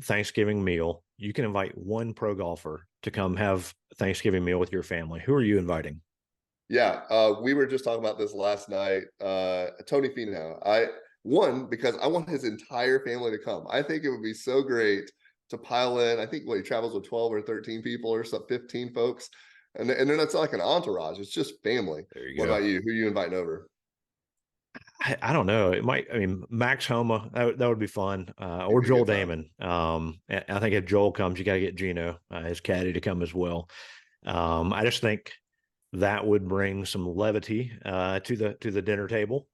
Thanksgiving meal. You can invite one pro golfer to come have Thanksgiving meal with your family. Who are you inviting? Yeah, we were just talking about this last night. Tony Finau. Because I want his entire family to come. I think it would be so great to pile in. I think he travels with 12 or 13 people or some 15 folks. And then it's like an entourage. It's just family. There you What go. about you? Who are you inviting over? I don't know. It might. I mean, Max Homa. That would be fun. It'd Or be a Joel good time. Damon. I think if Joel comes, you got to get Gino, his caddy, to come as well. I just think that would bring some levity to the dinner table.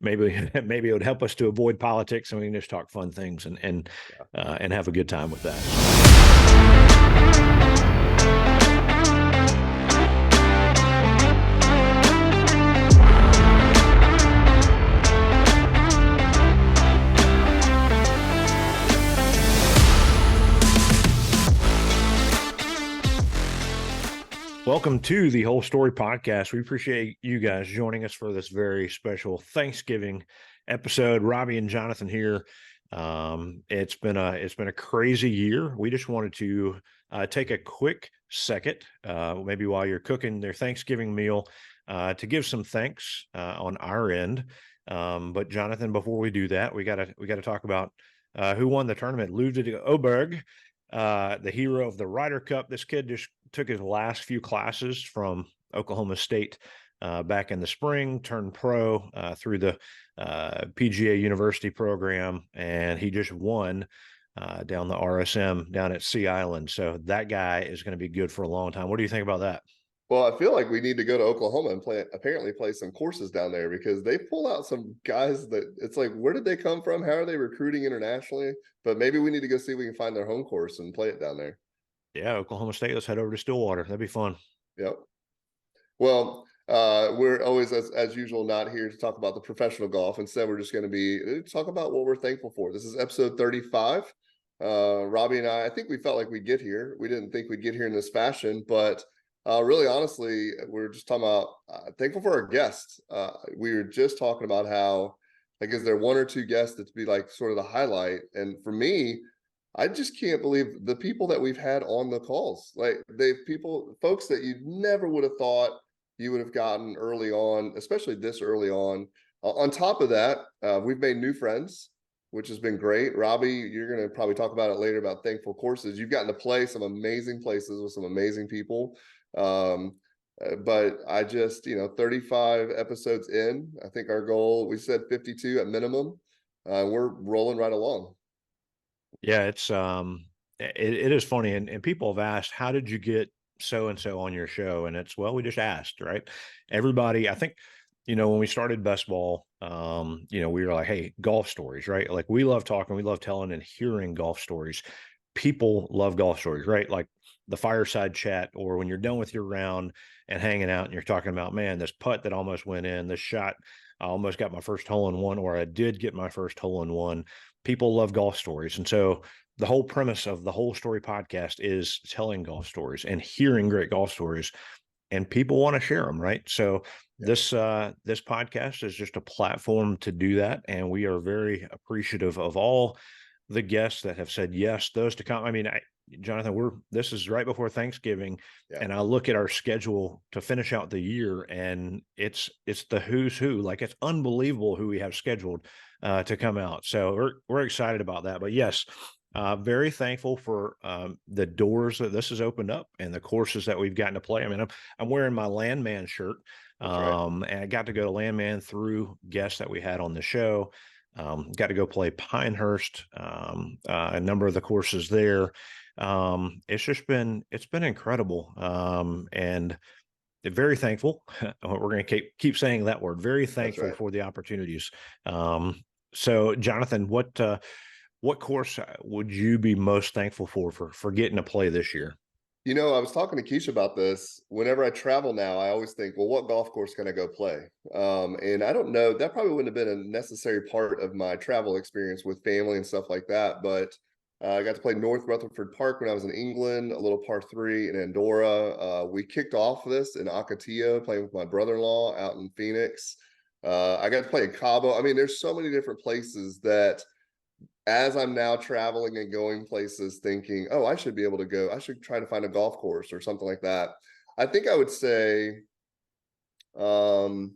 Maybe maybe it would help us to avoid politics, and we can just talk fun things and have a good time with that. Welcome to the Whole Story Podcast. We appreciate you guys joining us for this very special Thanksgiving episode. Robby and Jonathan here. It's been a crazy year. We just wanted to take a quick second, maybe while you're cooking their Thanksgiving meal, to give some thanks on our end. But Jonathan, before we do that, we gotta talk about who won the tournament. Ludwig Oberg, the hero of the Ryder Cup. This kid just took his last few classes from Oklahoma State back in the spring, turned pro through the PGA University program, and he just won down the RSM down at Sea Island. So that guy is going to be good for a long time. What do you think about that? Well, I feel like we need to go to Oklahoma and play some courses down there because they pull out some guys that it's like, where did they come from? How are they recruiting internationally? But maybe we need to go see if we can find their home course and play it down there. Yeah, Oklahoma State. Let's head over to Stillwater. That'd be fun. Yep. Well, we're always, as usual, not here to talk about the professional golf. Instead, we're just going to be talk about what we're thankful for. This is episode 35. Robby and I think we felt like we'd get here. We didn't think we'd get here in this fashion, but really, honestly, we're just talking about thankful for our guests. We were just talking about how, like, is there one or two guests that to be like sort of the highlight? And for me, I just can't believe the people that we've had on the calls. Like folks that you never would have thought you would have gotten early on, especially this early on. On top of that, we've made new friends, which has been great. Robby, you're going to probably talk about it later about thankful courses. You've gotten to play some amazing places with some amazing people. But I just, 35 episodes in, I think our goal, we said 52 at minimum. We're rolling right along. Yeah, it is funny, and people have asked, how did you get so and so on your show? And it's, well, we just asked, right? Everybody, I think, when we started best ball, we were like, hey, golf stories, right? Like, we love talking, we love telling and hearing golf stories. People love golf stories, right? Like the fireside chat, or when you're done with your round and hanging out and you're talking about, man, this putt that almost went in, this shot, I almost got my first hole in one, or I did get my first hole in one. People love golf stories. And so the whole premise of the Whole Story Podcast is telling golf stories and hearing great golf stories, and people want to share them, right? So Yeah. this podcast is just a platform to do that, and we are very appreciative of all the guests that have said yes, those to come. I mean, Jonathan, this is right before Thanksgiving, Yeah. and I look at our schedule to finish out the year, and it's the who's who. Like, it's unbelievable who we have scheduled to come out. So we're excited about that. But yes, very thankful for the doors that this has opened up and the courses that we've gotten to play. I mean, I'm wearing my Landman shirt, That's right. and I got to go to Landman through guests that we had on the show. Got to go play Pinehurst, a number of the courses there. It's been incredible, and very thankful. We're going to keep saying that word. Very That's thankful right. for the opportunities. So, Jonathan, what course would you be most thankful for getting to play this year? I was talking to Keisha about this. Whenever I travel now, I always think, well, what golf course can I go play? And I don't know, that probably wouldn't have been a necessary part of my travel experience with family and stuff like that. But I got to play North Rutherford Park when I was in England, a little par three in Andorra. We kicked off this in Ocotillo, playing with my brother-in-law out in Phoenix. I got to play in Cabo. I mean, there's so many different places that as I'm now traveling and going places thinking, oh, I should be able to go, I should try to find a golf course or something like that. I think I would say, um,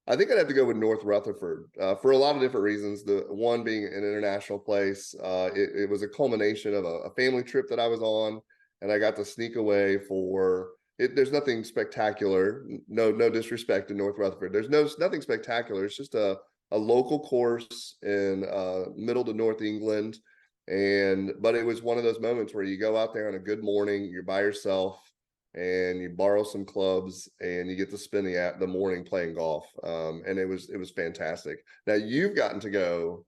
I think I'd have to go with North Rutherford for a lot of different reasons. The one being an international place. It was a culmination of a family trip that I was on, and I got to sneak away for it. There's nothing spectacular. No disrespect to North Rutherford. There's nothing spectacular. It's just a local course in middle to North England, and but it was one of those moments where you go out there on a good morning, you're by yourself and you borrow some clubs and you get to spend the morning playing golf. And it was fantastic. Now you've gotten to go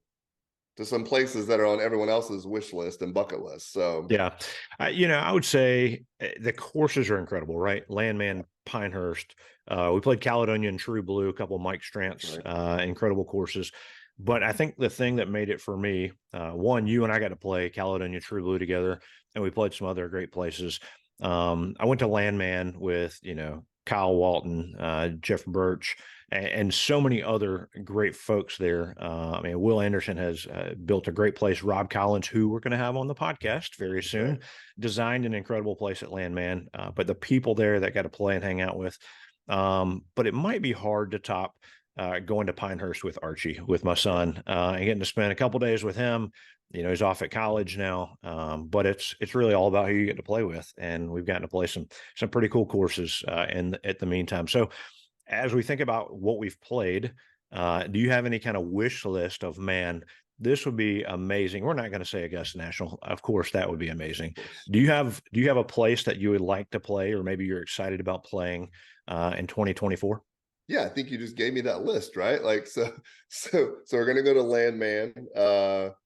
to some places that are on everyone else's wish list and bucket list. So Yeah. I would say the courses are incredible, right? Landman, Pinehurst. We played Caledonia and True Blue, a couple of Mike Strant's right, incredible courses. But I think the thing that made it for me, one, you and I got to play Caledonia True Blue together, and we played some other great places. I went to Landman with, Kyle Walton, Jeff Birch, and so many other great folks there. I mean, Will Anderson has built a great place. Rob Collins, who we're going to have on the podcast very that's right. soon, designed an incredible place at Landman. But the people there that got to play and hang out with, but it might be hard to top going to Pinehurst with Archie, with my son, and getting to spend a couple days with him. He's off at college now, but it's really all about who you get to play with, and we've gotten to play some pretty cool courses in at the meantime. So as we think about what we've played, do you have any kind of wish list of, man, this would be amazing? We're not going to say Augusta National, of course, that would be amazing. Of course. Do you have a place that you would like to play, or maybe you're excited about playing in 2024? Yeah, I think you just gave me that list, right? Like so we're gonna go to Landman.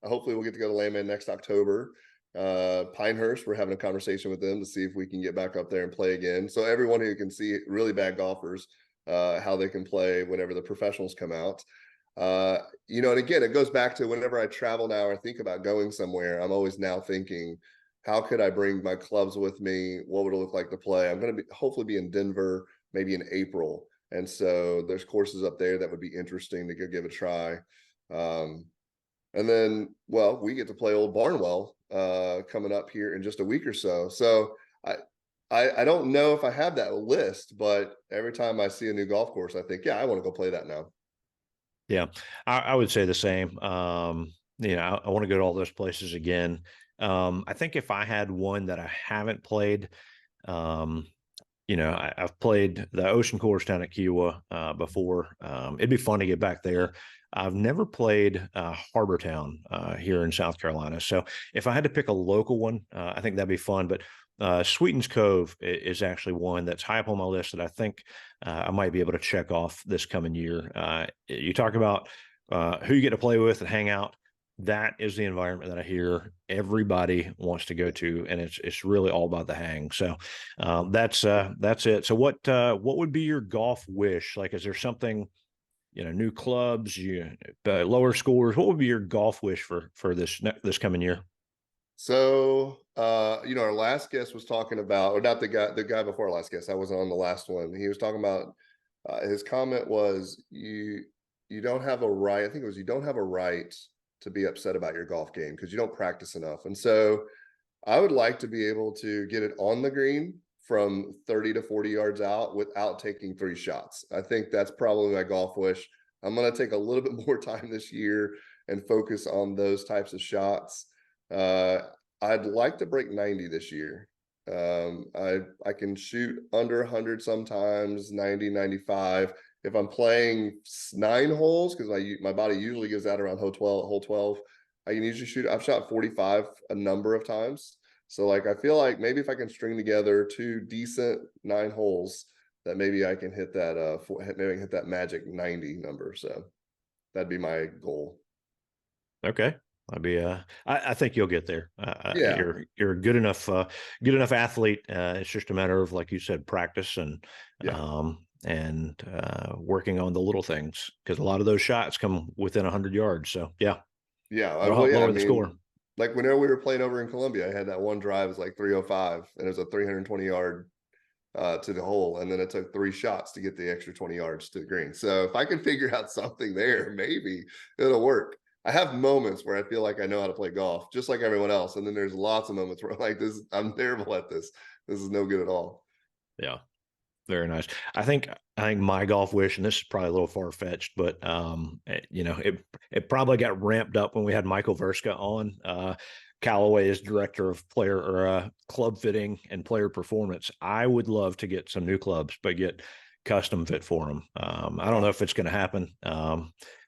Hopefully we'll get to go to Landman next October. Pinehurst, we're having a conversation with them to see if we can get back up there and play again. So everyone who can see really bad golfers, how they can play whenever the professionals come out. And again, it goes back to whenever I travel now or think about going somewhere, I'm always now thinking, how could I bring my clubs with me? What would it look like to play? I'm gonna be hopefully be in Denver, maybe in April. And so there's courses up there that would be interesting to go give a try. Um, and then, well, we get to play Old Barnwell coming up here in just a week or so. So I, I don't know if I have that list, but every time I see a new golf course, I think, yeah, I want to go play that now. Yeah, I would say the same. I want to go to all those places again. I think if I had one that I haven't played, um, I've played the Ocean Course down at Kiowa before. It'd be fun to get back there. I've never played Harbor Town here in South Carolina. So if I had to pick a local one, I think that'd be fun. But Sweetens Cove is actually one that's high up on my list that I think I might be able to check off this coming year. You talk about who you get to play with and hang out. That is the environment that I hear everybody wants to go to, and it's really all about the hang. So that's it. So what would be your golf wish? Like, is there something, new clubs, lower scores? What would be your golf wish for this coming year? So, our last guest was talking about, or not the guy before our last guest. I wasn't on the last one. He was talking about his comment was you don't have a right. I think it was you don't have a right to be upset about your golf game because you don't practice enough. And so, I would like to be able to get it on the green from 30 to 40 yards out without taking three shots. I think that's probably my golf wish. I'm going to take a little bit more time this year and focus on those types of shots. Uh, I'd like to break 90 this year. I can shoot under 100 sometimes, 90, 95. If I'm playing 9 holes, because my body usually gives out around hole 12, I can usually shoot. I've shot 45 a number of times. So like I feel like maybe if I can string together 2 decent 9 holes, that maybe I can hit that maybe I can hit that magic 90 number. So that'd be my goal. Okay. I'd be I think you'll get there. Yeah. You're a good enough athlete. It's just a matter of, like you said, practice Yeah. working on the little things, because a lot of those shots come within 100 yards. So yeah, Yeah. it'll Well, help yeah, I lower the score. mean, like whenever we were playing over in Columbia, I had that one drive, it was like 305, and it was a 320 yard to the hole, and then it took 3 shots to get the extra 20 yards to the green. So if I can figure out something there, maybe it'll work. I have moments where I feel like I know how to play golf, just like everyone else, and then there's lots of moments where I'm like, "This, I'm terrible at this. This is no good at all." Yeah. Very nice. I think my golf wish, and this is probably a little far fetched, but it probably got ramped up when we had Michael Verska on. Callaway is director of player or club fitting and player performance. I would love to get some new clubs, but get custom fit for them. I don't know if it's going to happen,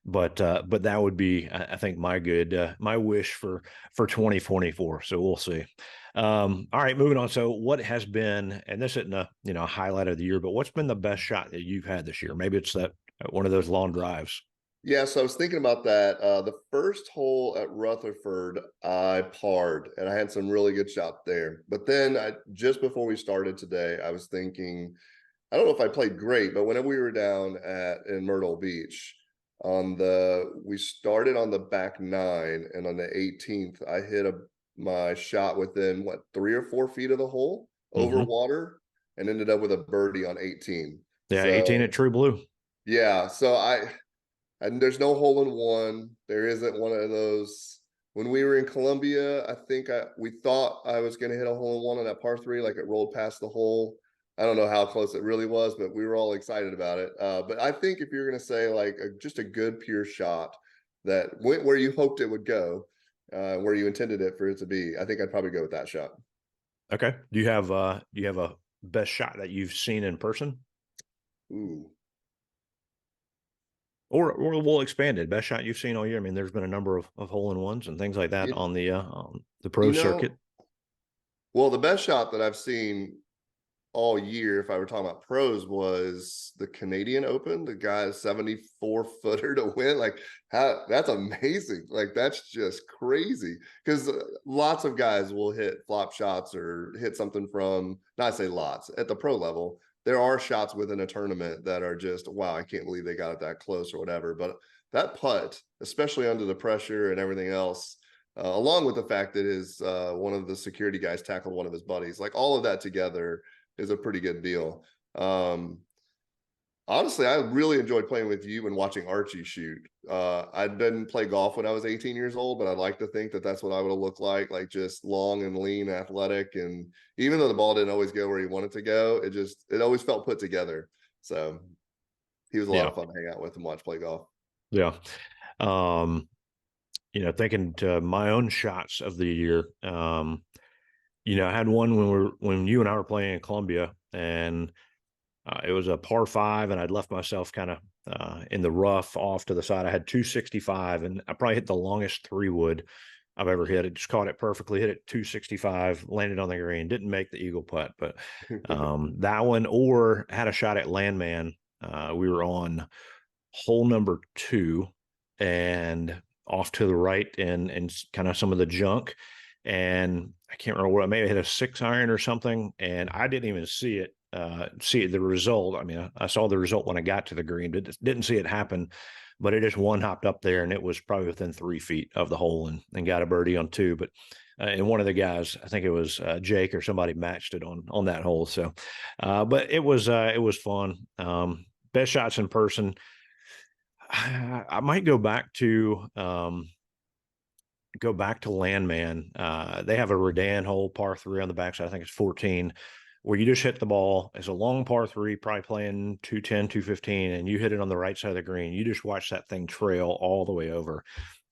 but that would be, I think, my wish for 2024. So we'll see. All right, moving on. So, what has been, and this isn't a highlight of the year, but what's been the best shot that you've had this year? Maybe it's that one of those long drives. Yeah, so I was thinking about that. The first hole at Rutherford, I parred, and I had some really good shots there. But then, just before we started today, I was thinking, I don't know if I played great, but whenever we were down at in Myrtle Beach, we started on the back nine, and on the 18th, I hit my shot within what 3 or 4 feet of the hole over Hmm. water, and ended up with a birdie on 18. Yeah, 18 at So True Blue. yeah, and there's no hole in one. There isn't one of those. When we were in Columbia, I think we thought I was going to hit a hole in one on that par three, like it rolled past the hole. I don't know how close it really was, but we were all excited about it. But I think if you're going to say like just a good pure shot that went where you hoped it would go, where you intended it for it to be, I think I'd probably go with that shot. Okay. Do you have a best shot that you've seen in person? Ooh, Or we'll expand it. Best shot you've seen all year. I mean, there's been a number of hole in ones and things like that you, on the pro you circuit. know, well, the best shot that I've seen all year, if I were talking about pros, was the Canadian Open. The guy's 74 footer to win. Like, how that's amazing. Like, that's just crazy. Because lots of guys will hit flop shots or hit something from, not say lots, at the pro level. There are shots within a tournament that are just, wow, I can't believe they got it that close or whatever. But that putt, especially under the pressure and everything else, along with the fact that his one of the security guys tackled one of his buddies, like all of that together is a pretty good deal. Honestly, I really enjoyed playing with you and watching Archie shoot. I didn't play golf when I was 18 years old, but I'd like to think that that's what I would have looked like just long and lean, athletic. And even though the ball didn't always go where he wanted to go, it always felt put together. So he was a lot Yeah. of fun to hang out with and watch play golf. Yeah. Um, thinking to my own shots of the year. I had one when you and I were playing in Columbia, and it was a par five, and I'd left myself kind of in the rough off to the side. I had 265, and I probably hit the longest 3 wood I've ever hit. It just caught it perfectly, hit it 265, landed on the green, didn't make the eagle putt, but that one, or had a shot at Landman. We were on hole number two and off to the right and kind of some of the junk. And I can't remember what I may have hit a 6 iron or something. And I didn't even see the result. I mean, I saw the result when I got to the green, but didn't see it happen. But it just one hopped up there and it was probably within 3 feet of the hole and got a birdie on two. But and one of the guys, I think it was Jake or somebody, matched it on that hole. So, but it was fun. Best shots in person. I might go back to Landman. They have a Redan hole par three on the backside. I think it's 14, where you just hit the ball. It's a long par three, probably playing 210, 215, and you hit it on the right side of the green. You just watch that thing trail all the way over.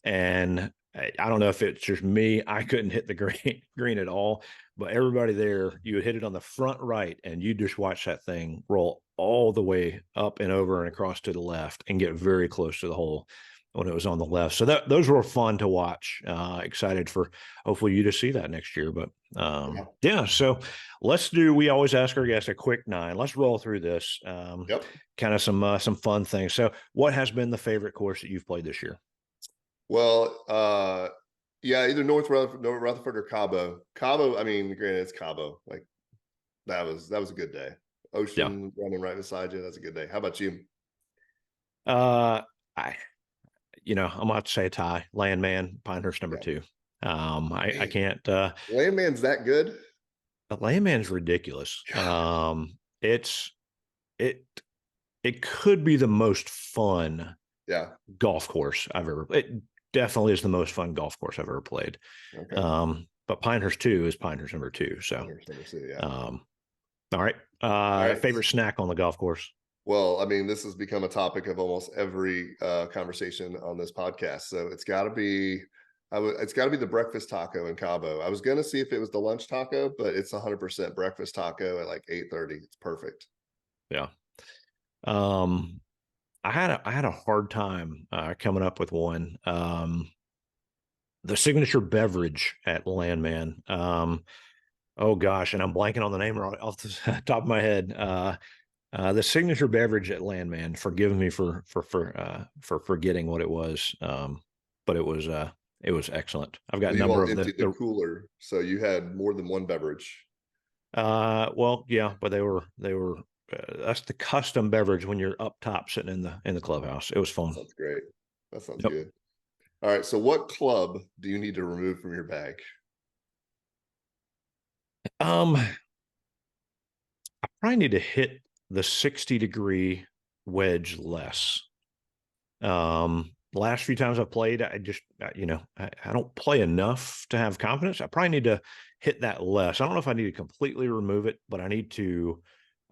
And I don't know if it's just me. I couldn't hit the green at all, but everybody there, you would hit it on the front right, and you just watch that thing roll all the way up and over and across to the left and get very close to the hole when it was on the left. So those were fun to watch. Excited for hopefully you to see that next year. But Yeah. yeah, so we always ask our guests a quick nine. Let's roll through this. Yep. Kind of some fun things. So what has been the favorite course that you've played this year? Well, yeah, either North Rutherford or Cabo. Cabo, I mean, granted, it's Cabo. Like that was a good day. Yeah. Ocean running right beside you. That's a good day. How about you? Uh, I, I'm gonna have to say a tie. Landman, Pinehurst number Yeah. two. I Man, can't. Landman's that good? The Landman's ridiculous. God. It's it it could be the most fun Yeah. golf course I've ever. definitely is the most fun golf course I've ever played. Okay. But Pinehurst 2 is Pinehurst number 2. So, Pinehurst number two. Yeah. um, all right. All right. Favorite snack on the golf course? Well, I mean, this has become a topic of almost every conversation on this podcast. So it's got to be, it's got to be the breakfast taco in Cabo. I was going to see if it was the lunch taco, but it's 100% breakfast taco at like 8:30. It's perfect. Yeah. Um, I had a hard time coming up with one. The signature beverage at Landman. Oh gosh, and I'm blanking on the name off the top of my head. The signature beverage at Landman. Forgive me for forgetting what it was, but it was excellent. I've got Well, a you number all of emptied the cooler, so you had more than one beverage. well, yeah, but they were that's the custom beverage when you're up top sitting in the clubhouse. It was That fun. sounds great. That sounds Yep. good. All right. So, what club do you need to remove from your bag? Um, I probably need to hit the 60-degree wedge less. Last few times I've played, I just, I don't play enough to have confidence. I probably need to hit that less. I don't know if I need to completely remove it, but I'm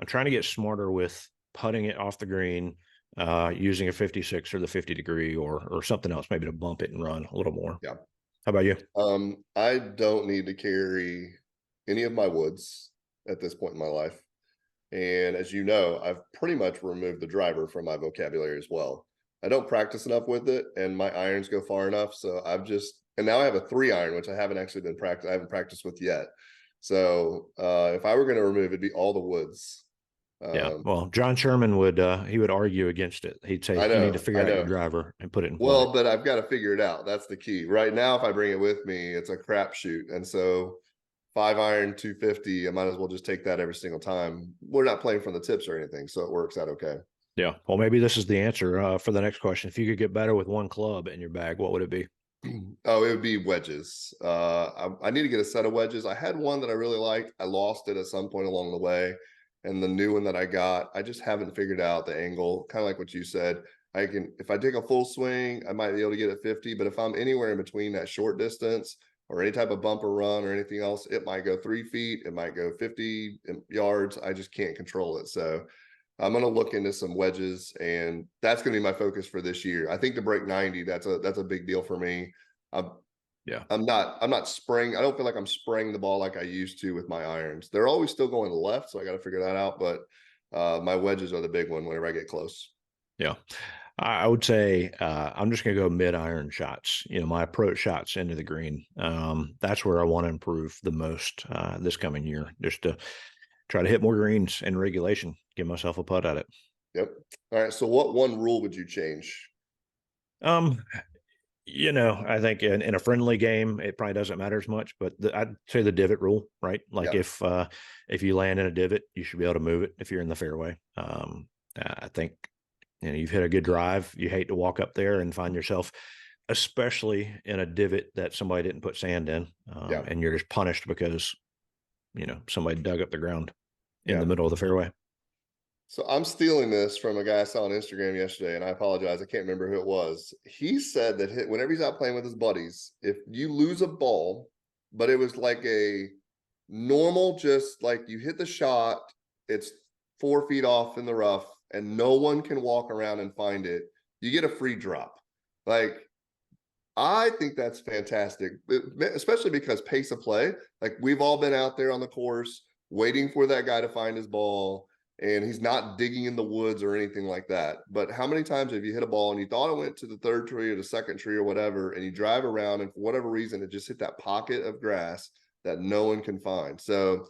trying to get smarter with putting it off the green, using a 56 or the 50 degree or something else, maybe to bump it and run a little more. Yeah. How about you? I don't need to carry any of my woods at this point in my life. And as you know, I've pretty much removed the driver from my vocabulary as well. I don't practice enough with it, and my irons go far enough. So and now I have a 3-iron, which I haven't actually I haven't practiced with yet. So if I were going to remove, it'd be all the woods. Yeah. Um, Well, John Sherman he would argue against it. He'd say you need to figure I out your know. driver and put it in play. Well, but I've got to figure it out. That's the key. Right now, if I bring it with me, it's a crapshoot. And so 5-iron 250, I might as well just take that every single time. We're not playing from the tips or anything, so it works out okay. Yeah. Well, maybe this is the answer for the next question. If you could get better with one club in your bag, what would it be? Oh, it would be wedges. I need to get a set of wedges. I had one that I really liked. I lost it at some point along the way. And the new one that I got, I just haven't figured out the angle. Kind of like what you said. If I take a full swing, I might be able to get it 50. But if I'm anywhere in between that short distance or any type of bumper run or anything else, it might go 3 feet, it might go 50 yards. I just can't control it. So I'm going to look into some wedges, and that's going to be my focus for this year. I think to break 90, that's a big deal for me. I'm Yeah. I'm not spraying. I don't feel like I'm spraying the ball like I used to with my irons. They're always still going left, so I got to figure that out. But my wedges are the big one whenever I get close. Yeah. I would say I'm just going to go mid-iron shots. My approach shots into the green. That's where I want to improve the most this coming year, just to try to hit more greens in regulation, give myself a putt at it. Yep. All right. So, what one rule would you change? Um, I think in a friendly game, it probably doesn't matter as much, but I'd say the divot rule, right? Like Yeah. if you land in a divot, you should be able to move it if you're in the fairway. I think you've hit a good drive. You hate to walk up there and find yourself, especially in a divot that somebody didn't put sand in, Yeah. and you're just punished because somebody dug up the ground in the Yeah. middle of the fairway. So I'm stealing this from a guy I saw on Instagram yesterday, and I apologize. I can't remember who it was. He said that whenever he's out playing with his buddies, if you lose a ball, but it was like a normal, just like you hit the shot, it's 4 feet off in the rough, and no one can walk around and find it, you get a free drop. Like, I think that's fantastic, especially because pace of play. Like, we've all been out there on the course waiting for that guy to find his ball, and he's not digging in the woods or anything like that. But how many times have you hit a ball and you thought it went to the third tree or the second tree or whatever, and you drive around and for whatever reason it just hit that pocket of grass that no one can find? So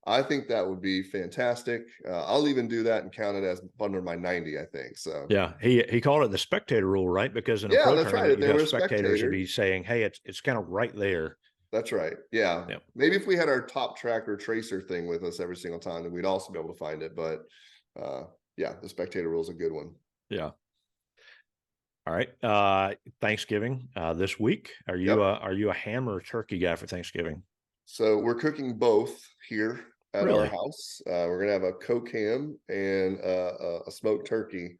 I think that would be fantastic. I'll even do that and count it as under my 90, I think. So Yeah, he called it the spectator rule, right? Because in a yeah, pro that's right. tournament, If you'd they have were a spectators would spectator, be saying, "Hey, it's kind of right there." that's right. Yeah. Yeah, Maybe if we had our top tracker tracer thing with us every single time, then we'd also be able to find it. But yeah, the spectator rule is a good one. yeah. All right. Thanksgiving this week. Yep. Are you a ham or turkey guy for Thanksgiving? So we're cooking both here at our Really? house. We're gonna have a Coke ham and a smoked turkey.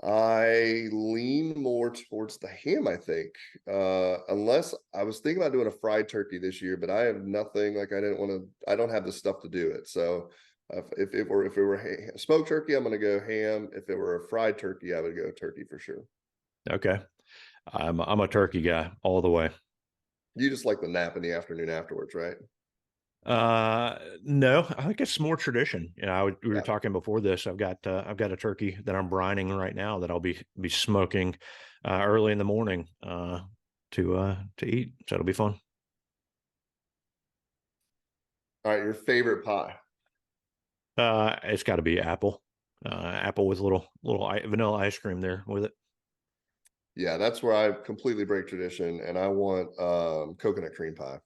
I lean more towards the ham, I think. Unless I was thinking about doing a fried turkey this year, but I have nothing like I don't have the stuff to do it. So if it were smoked turkey, I'm gonna go ham. If it were a fried turkey, I would go turkey for sure. Okay. I'm a turkey guy all the way. You just like the nap in the afternoon afterwards, right? No, I think it's more tradition. We were Yeah. talking before this. I've got a turkey that I'm brining right now that I'll be smoking early in the morning to eat. So it'll be fun. All right, your favorite pie. It's got to be apple. Apple with a little vanilla ice cream there with it. Yeah, that's where I completely break tradition, and I want coconut cream pie.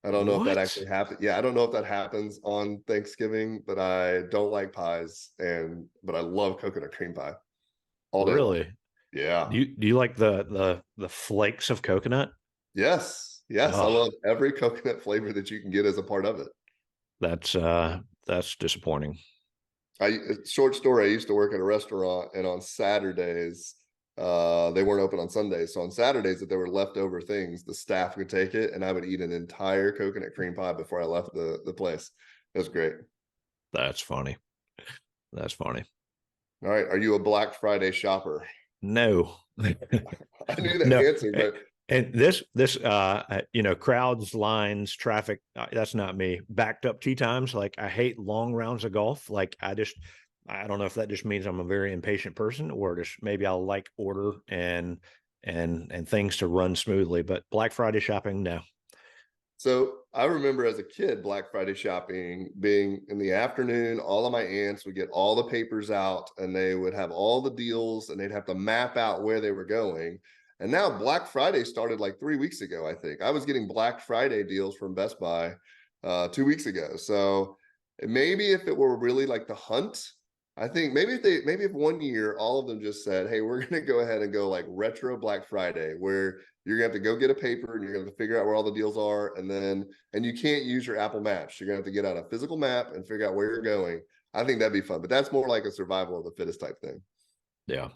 I don't know if that What? actually happens. Yeah, I don't know if that happens on Thanksgiving, but I don't like pies, but I love coconut cream pie all day long. Really? Yeah. Do you like the flakes of coconut? Yes. Yes. I Oh, love every coconut flavor that you can get as a part of it. that's disappointing. Short story, I used to work at a restaurant, and on Saturdays, they weren't open on Sundays. So on Saturdays, if there were leftover things, the staff could take it, and I would eat an entire coconut cream pie before I left the place. It was great. That's funny. That's funny. All right. Are you a Black Friday shopper? No. I knew the No. answer, but And crowds, lines, traffic, that's not me. Backed up tee times, like I hate long rounds of golf. Like I don't know if that just means I'm a very impatient person or just maybe I like order and things to run smoothly. But Black Friday shopping, no. so I remember as a kid, Black Friday shopping being in the afternoon. All of my aunts would get all the papers out and they would have all the deals and they'd have to map out where they were going. And now Black Friday started like 3 weeks ago, I think. I was getting Black Friday deals from Best Buy 2 weeks ago. So maybe if it were really like the hunt, I think maybe if one year all of them just said, hey, we're gonna go ahead and go like retro Black Friday, where you're gonna have to go get a paper and you're gonna have to figure out where all the deals are, and you can't use your Apple Maps. You're gonna have to get out a physical map and figure out where you're going. I think that'd be fun, but that's more like a survival of the fittest type thing. Yeah.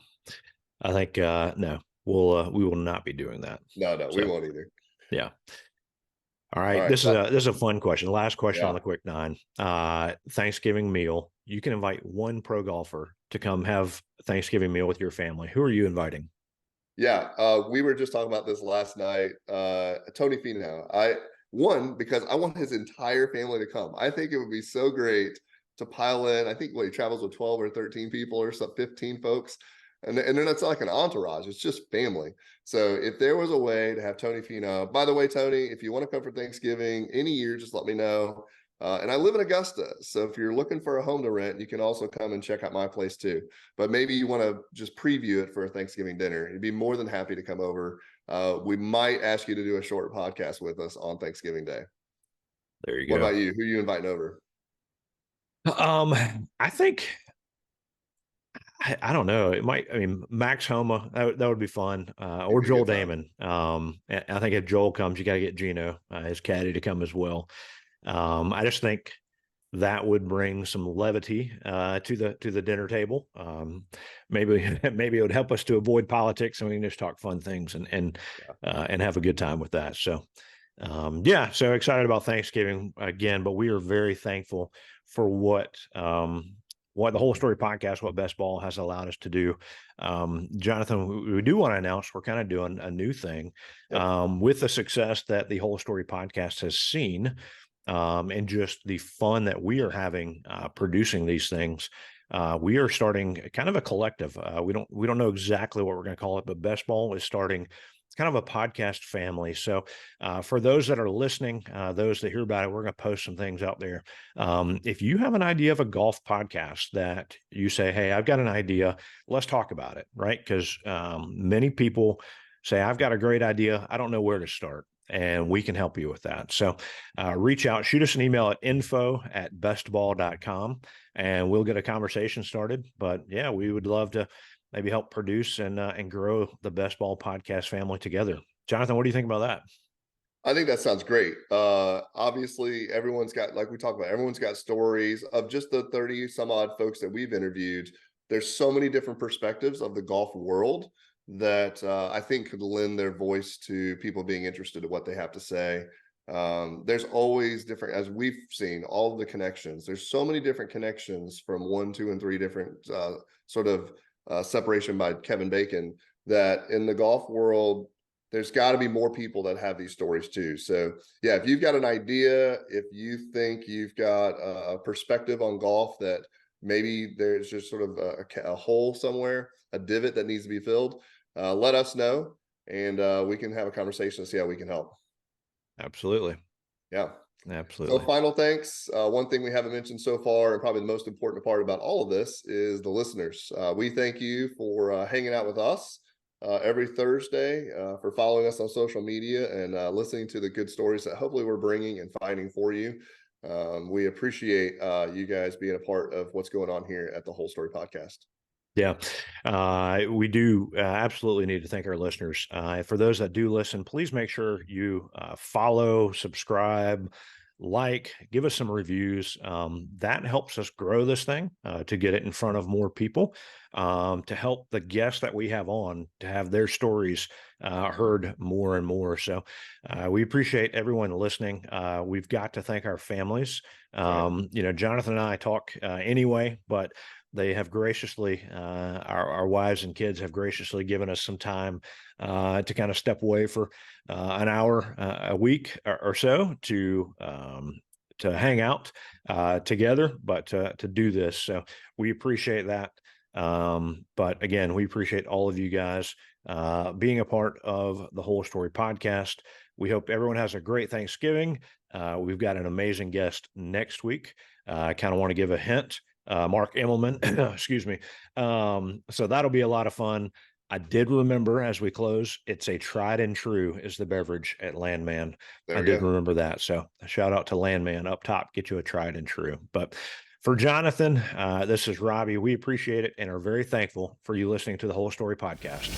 I think no, we will not be doing that. No, no, we So won't either. yeah. All All right. right. This is a fun question. Last question on Yeah. the quick nine. Thanksgiving meal. You can invite one pro golfer to come have Thanksgiving meal with your family. Who are you inviting? Yeah, we were just talking about this last night. Tony Finau. Because I want his entire family to come. I think it would be so great to pile in. I think he travels with 12 or 13 people or some 15 folks. And then it's not like an entourage, it's just family. So if there was a way to have Tony Finau, by the way, Tony, if you want to come for Thanksgiving any year, just let me know. And I live in Augusta. So if you're looking for a home to rent, you can also come and check out my place too. But maybe you want to just preview it for a Thanksgiving dinner. You'd be more than happy to come over. We might ask you to do a short podcast with us on Thanksgiving Day. There you What go. about you? Who are you inviting over? Um, I think I don't know. It might. I mean, Max Homa that would be fun, It'd or be a Joel good time. Damon. I think if Joel comes, you got to get Gino, his caddy, to come as well. I just think that would bring some levity to the dinner table. Maybe maybe it would help us to avoid politics, and we can just talk fun things Yeah. and have a good time with that. So yeah, so excited about Thanksgiving again, but we are very thankful for what the whole story podcast, what Best Ball has allowed us to do. Jonathan, we do want to announce we're kind of doing a new thing Yep. with the success that the whole story podcast has seen, and just the fun that we are having producing these things. We are starting kind of a collective. We don't know exactly what we're going to call it, but Best Ball is starting. It's kind of a podcast family. So, for those that are listening, those that hear about it, we're going to post some things out there. If you have an idea of a golf podcast that you say, "Hey, I've got an idea. Let's talk about it," right? Because many people say, "I've got a great idea. I don't know where to start." And we can help you with that. So reach out, shoot us an email at info@bestball.com and we'll get a conversation started. But yeah, we would love to maybe help produce and grow the Best Ball podcast family together. Jonathan, what do you think about that? I think that sounds great. Obviously, everyone's got, like we talked about, everyone's got stories of just the 30 some odd folks that we've interviewed. there's so many different perspectives of the golf world that I think could lend their voice to people being interested in what they have to say. There's always different, as we've seen, all of the connections. There's so many different connections from 1, 2, and 3 different sort of separation by Kevin Bacon, that in the golf world, there's got to be more people that have these stories too. So yeah, if you've got an idea, if you think you've got a perspective on golf that maybe there's just sort of a hole somewhere, a divot that needs to be filled, let us know, and we can have a conversation to see how we can help. Absolutely. Yeah. So Absolutely. final thanks. One thing we haven't mentioned so far, and probably the most important part about all of this, is the listeners. We thank you for hanging out with us every Thursday, for following us on social media and listening to the good stories that hopefully we're bringing and finding for you. We appreciate you guys being a part of what's going on here at the Whole Story Podcast. Yeah, we do absolutely need to thank our listeners. For those that do listen, please make sure you follow, subscribe, give us some reviews. That helps us grow this thing to get it in front of more people, to help the guests that we have on to have their stories heard more and more. So we appreciate everyone listening. We've got to thank our families. That's right. Jonathan and I talk anyway, but they have graciously, our wives and kids have graciously given us some time to kind of step away for an hour a week or so to hang out together, but to do this. So we appreciate that. But again, we appreciate all of you guys being a part of the Whole Story Podcast. We hope everyone has a great Thanksgiving. We've got an amazing guest next week. I kind of want to give a hint. Mark Immelman, excuse me. So that'll be a lot of fun. I did remember as we close, it's a tried and true is the beverage at Landman. There I we did go. remember that. So a shout out to Landman up top, get you a tried and true. But for Jonathan, this is Robby. We appreciate it and are very thankful for you listening to the Whole Story Podcast.